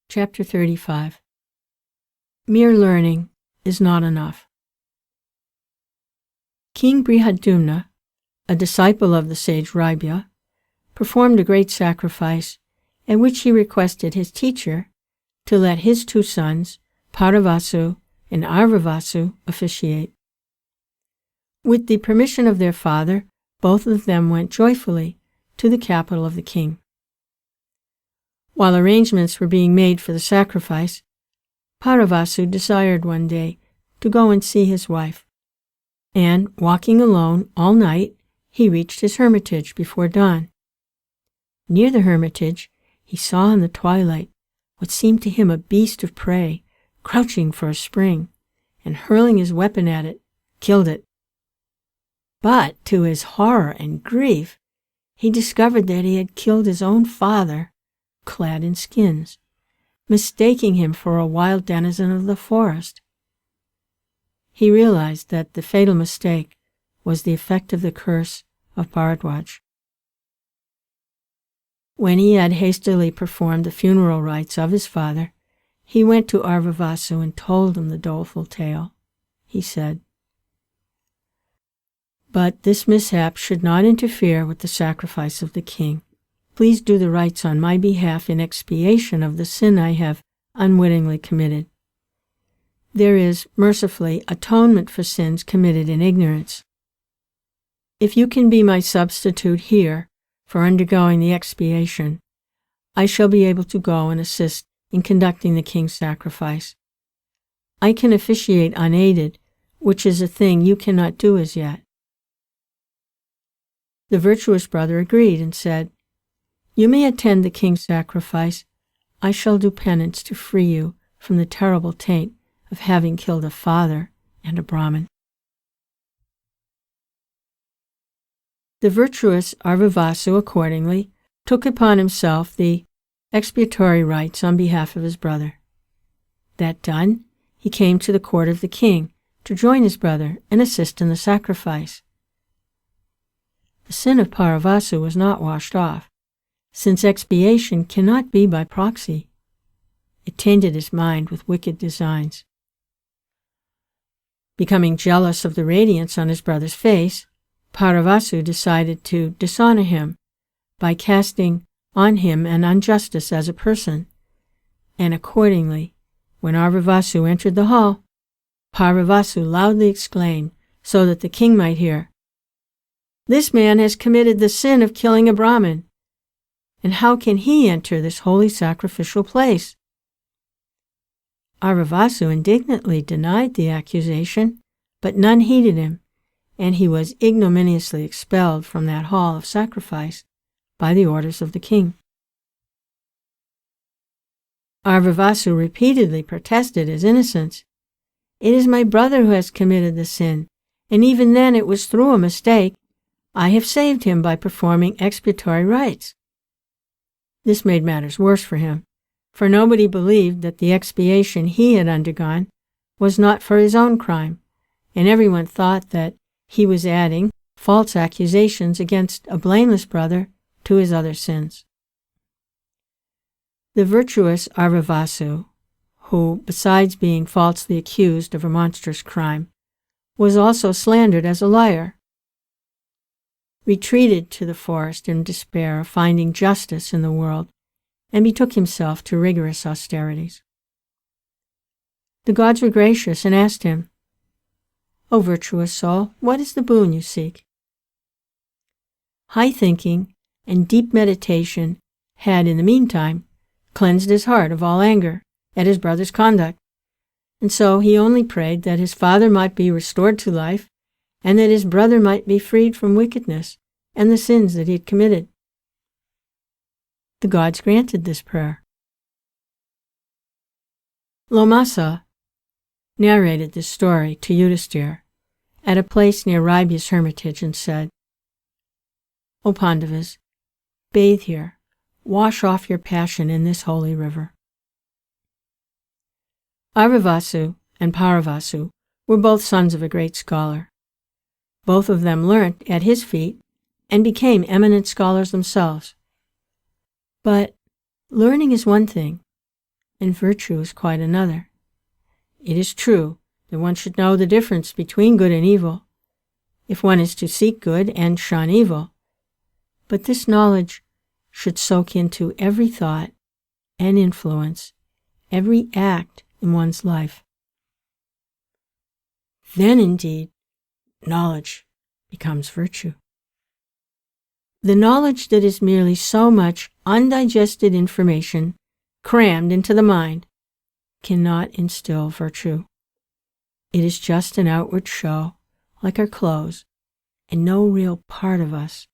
Chapter 35. Mere learning is not enough. King Brihadyumna, a disciple of the sageRaibhya, performed a great sacrifice at which he requested his teacher to let his two sons, Paravasu and Arvavasu, officiate. With the permission of their father, both of them went joyfully to the capital of the king. While arrangements were being made for the sacrifice, Paravasu desired one day to go and see his wife, and, walking alone all night, he reached his hermitage before dawn. Near the hermitage, he saw in the twilight what seemed to him a beast of prey, crouching for a spring, and hurling his weapon at it, killed it. But, to his horror and grief, he discovered that he had killed his own father, clad in skins, mistaking him for a wild denizen of the forest. He realized that the fatal mistake was the effect of the curse of Bharadwaj. When he had hastily performed the funeral rites of his father, he went to Arvavasu and told him the doleful tale. He said, "But this mishap should not interfere with the sacrifice of the king. Please do the rites on my behalf in expiation of the sin I have unwittingly committed. There is, mercifully, atonement for sins committed in ignorance. If you can be my substitute here for undergoing the expiation, I shall be able to go and assist in conducting the king's sacrifice. I can officiate unaided, which is a thing you cannot do as yet." The virtuous brother agreed and said, "You may attend the king's sacrifice. I shall do penance to free you from the terrible taint of having killed a father and a Brahmin." The virtuous Arvavasu accordingly took upon himself the expiatory rites on behalf of his brother. That done, he came to the court of the king to join his brother and assist in the sacrifice. The sin of Paravasu was not washed off, since expiation cannot be by proxy. It tainted his mind with wicked designs. Becoming jealous of the radiance on his brother's face, Paravasu decided to dishonor him by casting on him an injustice as a person, and accordingly, when Arvavasu entered the hall, Paravasu loudly exclaimed so that the king might hear, "This man has committed the sin of killing a Brahmin, and how can he enter this holy sacrificial place?" Arvavasu indignantly denied the accusation, but none heeded him, and he was ignominiously expelled from that hall of sacrifice by the orders of the king. Arvavasu repeatedly protested his innocence. "It is my brother who has committed the sin, and even then it was through a mistake. I have saved him by performing expiatory rites." This made matters worse for him, for nobody believed that the expiation he had undergone was not for his own crime, and everyone thought that he was adding false accusations against a blameless brother to his other sins. The virtuous Arvavasu, who, besides being falsely accused of a monstrous crime, was also slandered as a liar, retreated to the forest in despair of finding justice in the world, and betook himself to rigorous austerities. The gods were gracious and asked him, "O virtuous soul, what is the boon you seek?" High thinking and deep meditation had, in the meantime, cleansed his heart of all anger at his brother's conduct, and so he only prayed that his father might be restored to life and that his brother might be freed from wickedness and the sins that he had committed. The gods granted this prayer. Lomasa narrated this story to Yudhisthira at a place near Raibhya's hermitage and said, "O Pandavas, bathe here, wash off your passion in this holy river." Arvavasu and Paravasu were both sons of a great scholar. Both of them learnt at his feet and became eminent scholars themselves. But learning is one thing, and virtue is quite another. It is true that one should know the difference between good and evil, if one is to seek good and shun evil, but this knowledge should soak into every thought and influence every act in one's life. Then, indeed, knowledge becomes virtue. The knowledge that is merely so much undigested information crammed into the mind cannot instill virtue. It is just an outward show, like our clothes, and no real part of us.